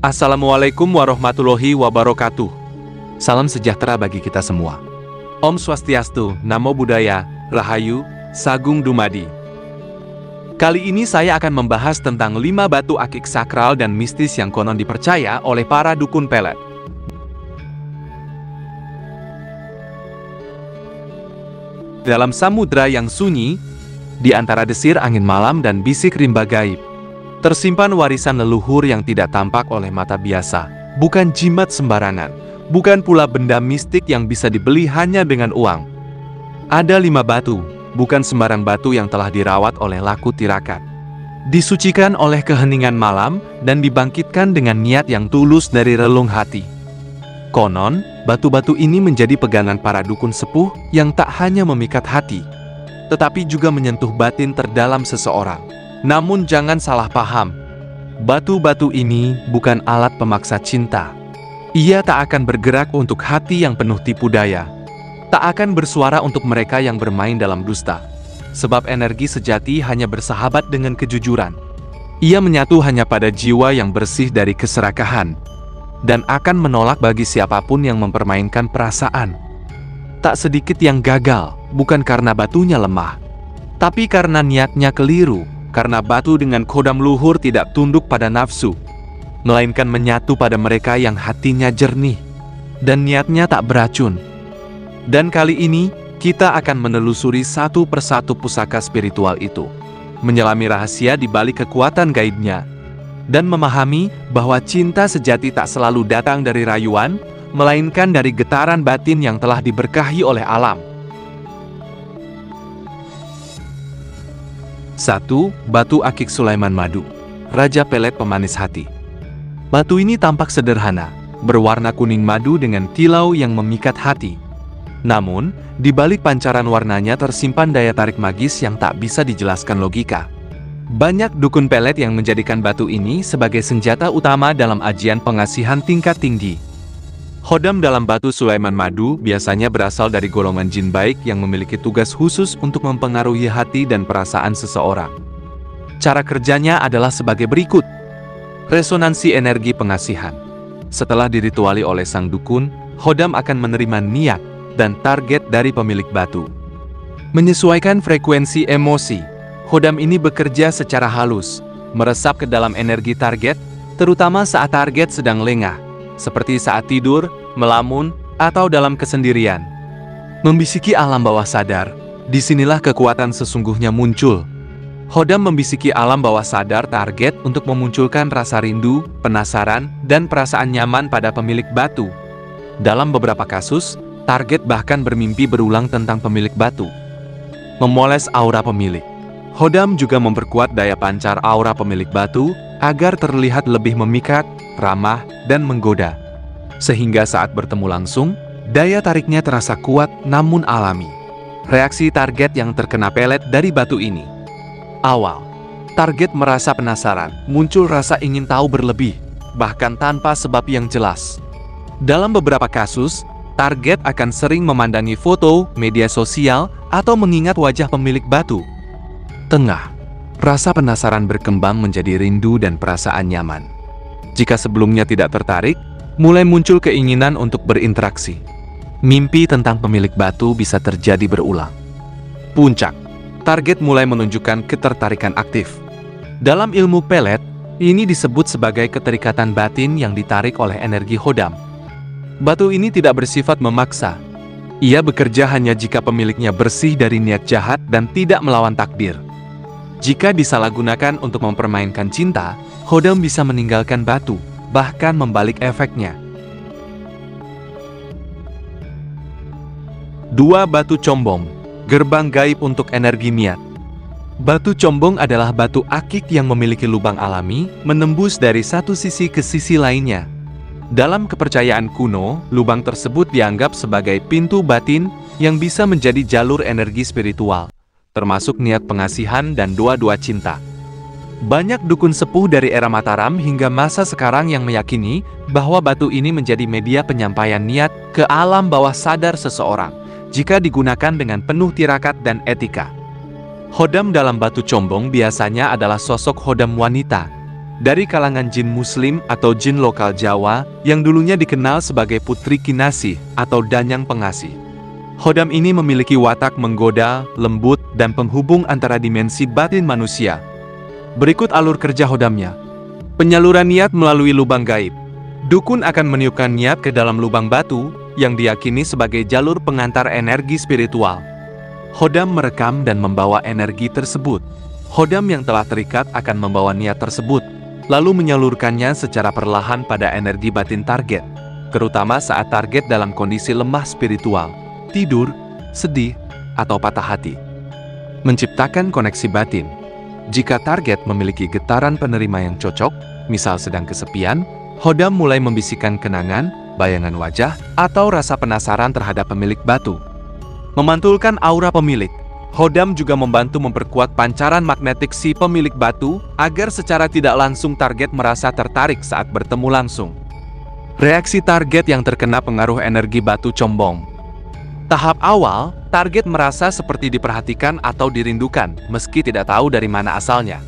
Assalamualaikum warahmatullahi wabarakatuh. Salam sejahtera bagi kita semua. Om Swastiastu, Namo Buddhaya, Rahayu, Sagung Dumadi. Kali ini saya akan membahas tentang 5 batu akik sakral dan mistis yang konon dipercaya oleh para dukun pelet. Dalam samudra yang sunyi, di antara desir angin malam dan bisik rimba gaib, tersimpan warisan leluhur yang tidak tampak oleh mata biasa, bukan jimat sembarangan, bukan pula benda mistik yang bisa dibeli hanya dengan uang. Ada 5 batu, bukan sembarang batu yang telah dirawat oleh laku tirakat, disucikan oleh keheningan malam, dan dibangkitkan dengan niat yang tulus dari relung hati. Konon, batu-batu ini menjadi pegangan para dukun sepuh yang tak hanya memikat hati, tetapi juga menyentuh batin terdalam seseorang. Namun jangan salah paham, batu-batu ini bukan alat pemaksa cinta. Ia tak akan bergerak untuk hati yang penuh tipu daya. Tak akan bersuara untuk mereka yang bermain dalam dusta. Sebab energi sejati hanya bersahabat dengan kejujuran. Ia menyatu hanya pada jiwa yang bersih dari keserakahan. Dan akan menolak bagi siapapun yang mempermainkan perasaan. Tak sedikit yang gagal, bukan karena batunya lemah, tapi karena niatnya keliru. Karena batu dengan kodam luhur tidak tunduk pada nafsu, melainkan menyatu pada mereka yang hatinya jernih, dan niatnya tak beracun. Dan kali ini, kita akan menelusuri satu persatu pusaka spiritual itu, menyelami rahasia di balik kekuatan gaibnya, dan memahami bahwa cinta sejati tak selalu datang dari rayuan, melainkan dari getaran batin yang telah diberkahi oleh alam. 1. Batu akik Sulaiman Madu, Raja Pelet Pemanis Hati. Batu ini tampak sederhana, berwarna kuning madu dengan kilau yang memikat hati. Namun, di balik pancaran warnanya tersimpan daya tarik magis yang tak bisa dijelaskan logika. Banyak dukun pelet yang menjadikan batu ini sebagai senjata utama dalam ajian pengasihan tingkat tinggi. Khodam dalam batu Sulaiman Madu biasanya berasal dari golongan jin baik yang memiliki tugas khusus untuk mempengaruhi hati dan perasaan seseorang. Cara kerjanya adalah sebagai berikut. Resonansi energi pengasihan. Setelah dirituali oleh sang dukun, khodam akan menerima niat dan target dari pemilik batu. Menyesuaikan frekuensi emosi, khodam ini bekerja secara halus, meresap ke dalam energi target, terutama saat target sedang lengah, seperti saat tidur, melamun, atau dalam kesendirian. Membisiki alam bawah sadar, disinilah kekuatan sesungguhnya muncul. Khodam membisiki alam bawah sadar target untuk memunculkan rasa rindu, penasaran, dan perasaan nyaman pada pemilik batu. Dalam beberapa kasus, target bahkan bermimpi berulang tentang pemilik batu. Memoles aura pemilik. Khodam juga memperkuat daya pancar aura pemilik batu agar terlihat lebih memikat, ramah, dan menggoda. Sehingga saat bertemu langsung, daya tariknya terasa kuat namun alami. Reaksi target yang terkena pelet dari batu ini. Awal, target merasa penasaran, muncul rasa ingin tahu berlebih, bahkan tanpa sebab yang jelas. Dalam beberapa kasus, target akan sering memandangi foto, media sosial, atau mengingat wajah pemilik batu. Tengah, rasa penasaran berkembang menjadi rindu dan perasaan nyaman. Jika sebelumnya tidak tertarik, mulai muncul keinginan untuk berinteraksi. Mimpi tentang pemilik batu bisa terjadi berulang. Puncak, target mulai menunjukkan ketertarikan aktif. Dalam ilmu pelet, ini disebut sebagai keterikatan batin yang ditarik oleh energi khodam. Batu ini tidak bersifat memaksa. Ia bekerja hanya jika pemiliknya bersih dari niat jahat dan tidak melawan takdir. Jika disalahgunakan untuk mempermainkan cinta, khodam bisa meninggalkan batu, bahkan membalik efeknya. 2. Batu Combong, gerbang gaib untuk energi niat. Batu combong adalah batu akik yang memiliki lubang alami, menembus dari satu sisi ke sisi lainnya. Dalam kepercayaan kuno, lubang tersebut dianggap sebagai pintu batin yang bisa menjadi jalur energi spiritual, termasuk niat pengasihan dan doa-doa cinta. Banyak dukun sepuh dari era Mataram hingga masa sekarang yang meyakini bahwa batu ini menjadi media penyampaian niat ke alam bawah sadar seseorang, jika digunakan dengan penuh tirakat dan etika. Khodam dalam batu combong biasanya adalah sosok khodam wanita. dari kalangan jin muslim atau jin lokal Jawa yang dulunya dikenal sebagai Putri Kinasih atau Danyang Pengasih. Khodam ini memiliki watak menggoda, lembut, dan penghubung antara dimensi batin manusia. Berikut alur kerja khodamnya. Penyaluran niat melalui lubang gaib. Dukun akan meniupkan niat ke dalam lubang batu yang diyakini sebagai jalur pengantar energi spiritual. Khodam merekam dan membawa energi tersebut. Khodam yang telah terikat akan membawa niat tersebut, lalu menyalurkannya secara perlahan pada energi batin target, terutama saat target dalam kondisi lemah spiritual, tidur, sedih, atau patah hati. Menciptakan koneksi batin. Jika target memiliki getaran penerima yang cocok, misal sedang kesepian, khodam mulai membisikkan kenangan, bayangan wajah, atau rasa penasaran terhadap pemilik batu. Memantulkan aura pemilik. Khodam juga membantu memperkuat pancaran magnetik si pemilik batu agar secara tidak langsung target merasa tertarik saat bertemu langsung. Reaksi target yang terkena pengaruh energi batu combong. Tahap awal, target merasa seperti diperhatikan atau dirindukan meski tidak tahu dari mana asalnya.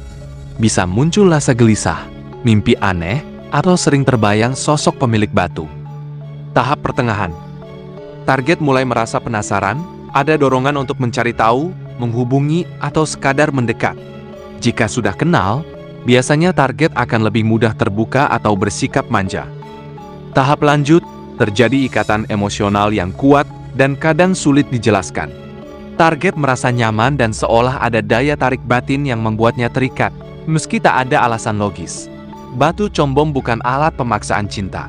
Bisa muncul rasa gelisah, mimpi aneh, atau sering terbayang sosok pemilik batu. Tahap pertengahan. Target mulai merasa penasaran, ada dorongan untuk mencari tahu, menghubungi, atau sekadar mendekat. Jika sudah kenal, biasanya target akan lebih mudah terbuka atau bersikap manja. Tahap lanjut, terjadi ikatan emosional yang kuat dan kadang sulit dijelaskan. Target merasa nyaman dan seolah ada daya tarik batin yang membuatnya terikat, meski tak ada alasan logis. Batu combong bukan alat pemaksaan cinta.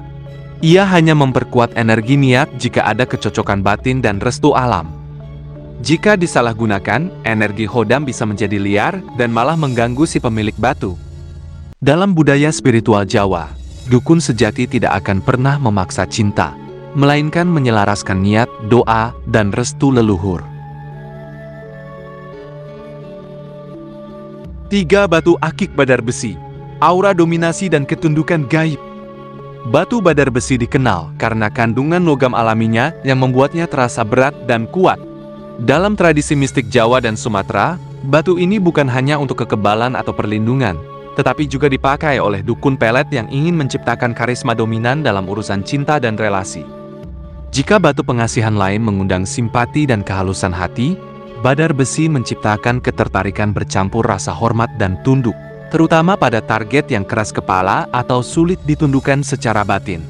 Ia hanya memperkuat energi niat jika ada kecocokan batin dan restu alam. Jika disalahgunakan, energi khodam bisa menjadi liar dan malah mengganggu si pemilik batu. Dalam budaya spiritual Jawa, dukun sejati tidak akan pernah memaksa cinta, melainkan menyelaraskan niat, doa, dan restu leluhur. 3. Batu akik badar besi. Aura dominasi dan ketundukan gaib. Batu badar besi dikenal karena kandungan logam alaminya yang membuatnya terasa berat dan kuat. Dalam tradisi mistik Jawa dan Sumatera, batu ini bukan hanya untuk kekebalan atau perlindungan, tetapi juga dipakai oleh dukun pelet yang ingin menciptakan karisma dominan dalam urusan cinta dan relasi. Jika batu pengasihan lain mengundang simpati dan kehalusan hati, badar besi menciptakan ketertarikan bercampur rasa hormat dan tunduk, terutama pada target yang keras kepala atau sulit ditundukkan secara batin.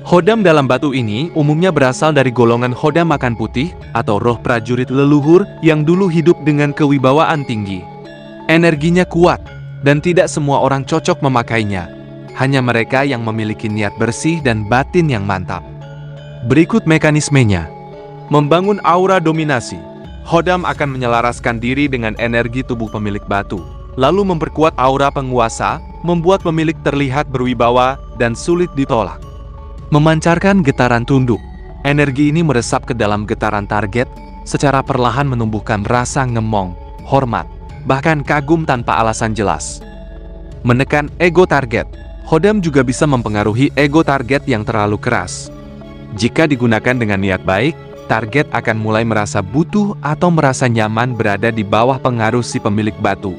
Khodam dalam batu ini umumnya berasal dari golongan khodam makan putih atau roh prajurit leluhur yang dulu hidup dengan kewibawaan tinggi. Energinya kuat dan tidak semua orang cocok memakainya, hanya mereka yang memiliki niat bersih dan batin yang mantap. Berikut mekanismenya. Membangun aura dominasi. Khodam akan menyelaraskan diri dengan energi tubuh pemilik batu, lalu memperkuat aura penguasa, membuat pemilik terlihat berwibawa dan sulit ditolak. Memancarkan getaran tunduk. Energi ini meresap ke dalam getaran target, secara perlahan menumbuhkan rasa ngemong, hormat, bahkan kagum tanpa alasan jelas. Menekan ego target. Khodam juga bisa mempengaruhi ego target yang terlalu keras. Jika digunakan dengan niat baik, target akan mulai merasa butuh atau merasa nyaman berada di bawah pengaruh si pemilik batu.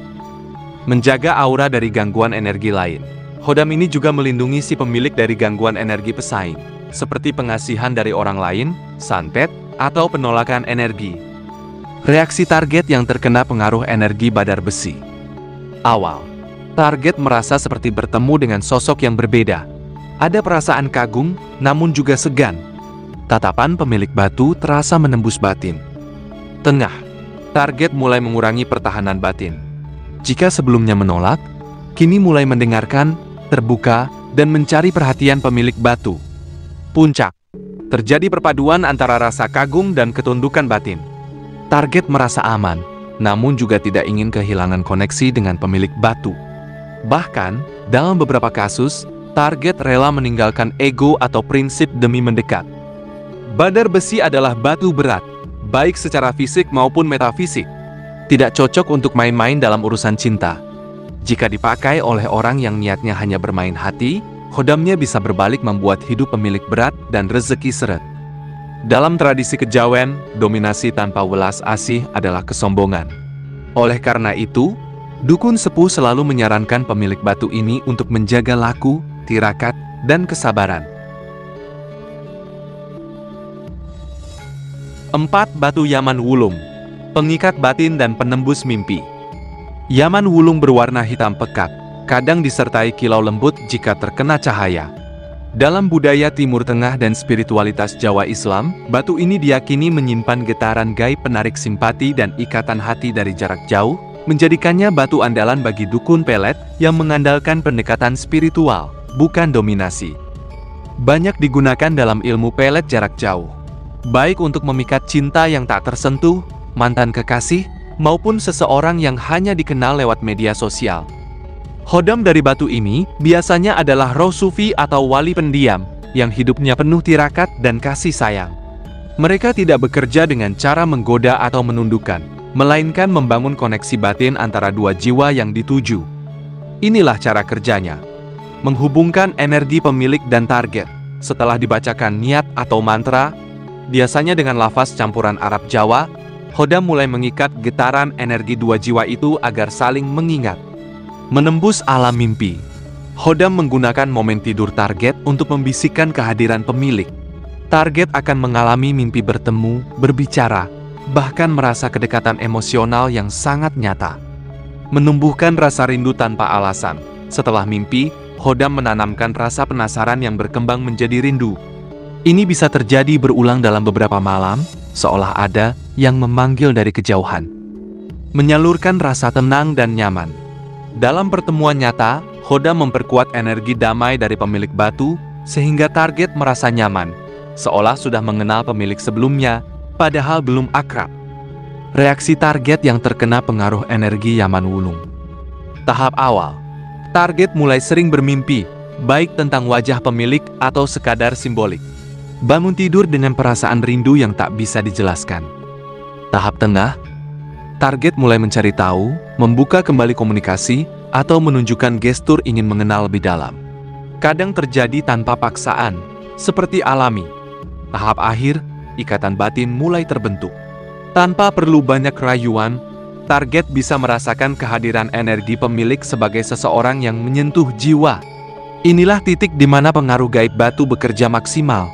Menjaga aura dari gangguan energi lain. Khodam ini juga melindungi si pemilik dari gangguan energi pesaing, seperti pengasihan dari orang lain, santet, atau penolakan energi. Reaksi target yang terkena pengaruh energi badar besi. Awal, target merasa seperti bertemu dengan sosok yang berbeda. Ada perasaan kagum, namun juga segan. Tatapan pemilik batu terasa menembus batin. Tengah, target mulai mengurangi pertahanan batin. Jika sebelumnya menolak, kini mulai mendengarkan, terbuka, dan mencari perhatian pemilik batu. Puncak, terjadi perpaduan antara rasa kagum dan ketundukan batin. Target merasa aman, namun juga tidak ingin kehilangan koneksi dengan pemilik batu. Bahkan, dalam beberapa kasus, target rela meninggalkan ego atau prinsip demi mendekat. Badar besi adalah batu berat, baik secara fisik maupun metafisik. Tidak cocok untuk main-main dalam urusan cinta. Jika dipakai oleh orang yang niatnya hanya bermain hati, khodamnya bisa berbalik membuat hidup pemilik berat dan rezeki seret. Dalam tradisi kejawen, dominasi tanpa welas asih adalah kesombongan. Oleh karena itu, Dukun sepuh selalu menyarankan pemilik batu ini untuk menjaga laku, tirakat, dan kesabaran. 4. Batu Yaman Wulung, pengikat batin dan penembus mimpi. Yaman Wulung berwarna hitam pekat, kadang disertai kilau lembut jika terkena cahaya. Dalam budaya Timur Tengah dan spiritualitas Jawa Islam, batu ini diyakini menyimpan getaran gaib penarik simpati dan ikatan hati dari jarak jauh, menjadikannya batu andalan bagi dukun pelet yang mengandalkan pendekatan spiritual, bukan dominasi. Banyak digunakan dalam ilmu pelet jarak jauh, baik untuk memikat cinta yang tak tersentuh, mantan kekasih, maupun seseorang yang hanya dikenal lewat media sosial. Khodam dari batu ini biasanya adalah roh sufi atau wali pendiam yang hidupnya penuh tirakat dan kasih sayang. Mereka tidak bekerja dengan cara menggoda atau menundukkan, melainkan membangun koneksi batin antara dua jiwa yang dituju. Inilah cara kerjanya: menghubungkan energi pemilik dan target. Setelah dibacakan niat atau mantra, biasanya dengan lafaz campuran Arab Jawa, khodam mulai mengikat getaran energi dua jiwa itu agar saling mengingat. Menembus alam mimpi. Khodam menggunakan momen tidur target untuk membisikkan kehadiran pemilik. Target akan mengalami mimpi bertemu, berbicara, bahkan merasa kedekatan emosional yang sangat nyata. Menumbuhkan rasa rindu tanpa alasan. Setelah mimpi, khodam menanamkan rasa penasaran yang berkembang menjadi rindu. Ini bisa terjadi berulang dalam beberapa malam, seolah ada yang memanggil dari kejauhan. Menyalurkan rasa tenang dan nyaman. Dalam pertemuan nyata, khodam memperkuat energi damai dari pemilik batu, sehingga target merasa nyaman, seolah sudah mengenal pemilik sebelumnya, padahal belum akrab. Reaksi target yang terkena pengaruh energi Yaman Wulung. Tahap awal. Target mulai sering bermimpi, baik tentang wajah pemilik atau sekadar simbolik. Bangun tidur dengan perasaan rindu yang tak bisa dijelaskan. Tahap tengah. Target mulai mencari tahu, membuka kembali komunikasi, atau menunjukkan gestur ingin mengenal lebih dalam. Kadang terjadi tanpa paksaan, seperti alami. Tahap akhir, ikatan batin mulai terbentuk. Tanpa perlu banyak rayuan, target bisa merasakan kehadiran energi pemilik sebagai seseorang yang menyentuh jiwa. Inilah titik di mana pengaruh gaib batu bekerja maksimal.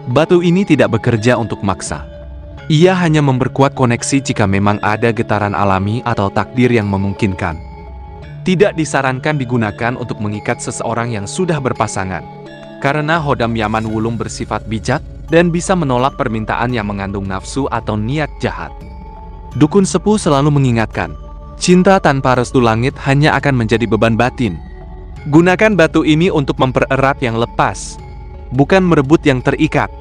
Batu ini tidak bekerja untuk maksa. Ia hanya memperkuat koneksi jika memang ada getaran alami atau takdir yang memungkinkan. Tidak disarankan digunakan untuk mengikat seseorang yang sudah berpasangan, karena khodam Yaman Wulung bersifat bijak dan bisa menolak permintaan yang mengandung nafsu atau niat jahat. Dukun sepuh selalu mengingatkan, cinta tanpa restu langit hanya akan menjadi beban batin. Gunakan batu ini untuk mempererat yang lepas, bukan merebut yang terikat.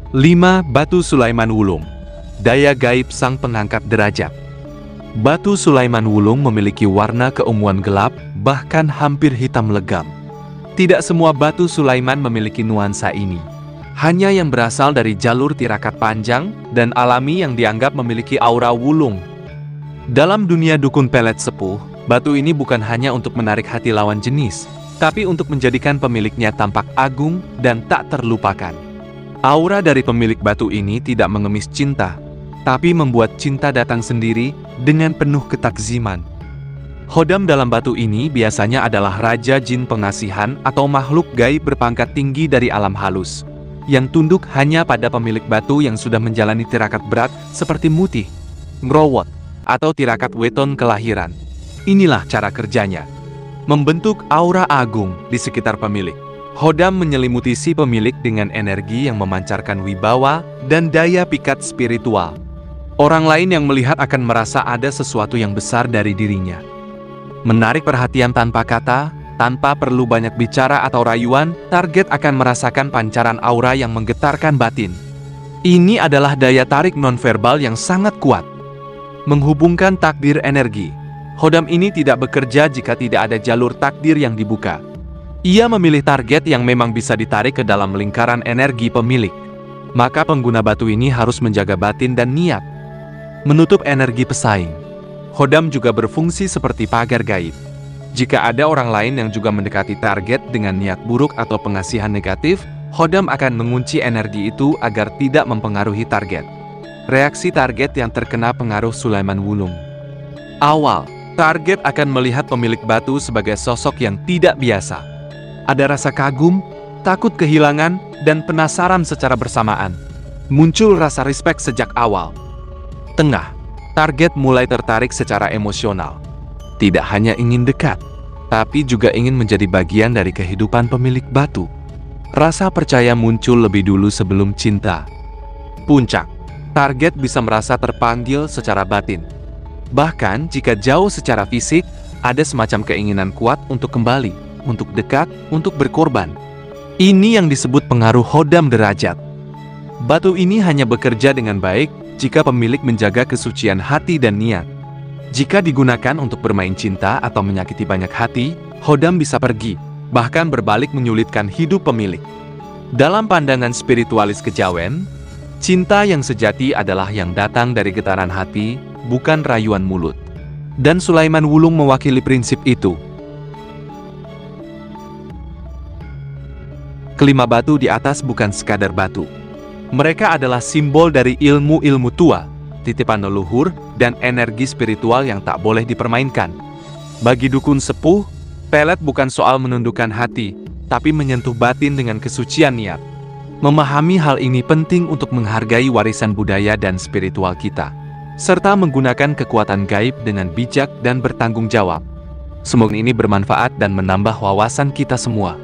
5. Batu Sulaiman Wulung, daya gaib sang pengangkat derajat. Batu Sulaiman Wulung memiliki warna keunguan gelap, bahkan hampir hitam legam. Tidak semua batu Sulaiman memiliki nuansa ini. Hanya yang berasal dari jalur tirakat panjang dan alami yang dianggap memiliki aura wulung. Dalam dunia dukun pelet sepuh, batu ini bukan hanya untuk menarik hati lawan jenis, tapi untuk menjadikan pemiliknya tampak agung dan tak terlupakan. Aura dari pemilik batu ini tidak mengemis cinta, tapi membuat cinta datang sendiri dengan penuh ketakziman. Khodam dalam batu ini biasanya adalah raja jin pengasihan atau makhluk gaib berpangkat tinggi dari alam halus, yang tunduk hanya pada pemilik batu yang sudah menjalani tirakat berat seperti mutih, ngrowot, atau tirakat weton kelahiran. Inilah cara kerjanya: membentuk aura agung di sekitar pemilik. Khodam menyelimuti si pemilik dengan energi yang memancarkan wibawa dan daya pikat spiritual. Orang lain yang melihat akan merasa ada sesuatu yang besar dari dirinya. Menarik perhatian tanpa kata, tanpa perlu banyak bicara atau rayuan, target akan merasakan pancaran aura yang menggetarkan batin. Ini adalah daya tarik nonverbal yang sangat kuat. Menghubungkan takdir energi. Khodam ini tidak bekerja jika tidak ada jalur takdir yang dibuka. Ia memilih target yang memang bisa ditarik ke dalam lingkaran energi pemilik. Maka pengguna batu ini harus menjaga batin dan niat. Menutup energi pesaing. Khodam juga berfungsi seperti pagar gaib. Jika ada orang lain yang juga mendekati target dengan niat buruk atau pengasihan negatif, khodam akan mengunci energi itu agar tidak mempengaruhi target. Reaksi target yang terkena pengaruh Sulaiman Wulung. Awal, target akan melihat pemilik batu sebagai sosok yang tidak biasa. Ada rasa kagum, takut kehilangan, dan penasaran secara bersamaan. Muncul rasa respek sejak awal. Tengah, target mulai tertarik secara emosional. Tidak hanya ingin dekat, tapi juga ingin menjadi bagian dari kehidupan pemilik batu. Rasa percaya muncul lebih dulu sebelum cinta. Puncak, target bisa merasa terpanggil secara batin. Bahkan jika jauh secara fisik, ada semacam keinginan kuat untuk kembali, untuk dekat, untuk berkorban. Ini yang disebut pengaruh hodam derajat. Batu ini hanya bekerja dengan baik jika pemilik menjaga kesucian hati dan niat. Jika digunakan untuk bermain cinta atau menyakiti banyak hati, hodam bisa pergi, bahkan berbalik menyulitkan hidup pemilik. Dalam pandangan spiritualis kejawen, cinta yang sejati adalah yang datang dari getaran hati, bukan rayuan mulut. Dan Sulaiman Wulung mewakili prinsip itu. Kelima batu di atas bukan sekadar batu. Mereka adalah simbol dari ilmu-ilmu tua, titipan leluhur, dan energi spiritual yang tak boleh dipermainkan. Bagi dukun sepuh, pelet bukan soal menundukkan hati, tapi menyentuh batin dengan kesucian niat. Memahami hal ini penting untuk menghargai warisan budaya dan spiritual kita, serta menggunakan kekuatan gaib dengan bijak dan bertanggung jawab. Semoga ini bermanfaat dan menambah wawasan kita semua.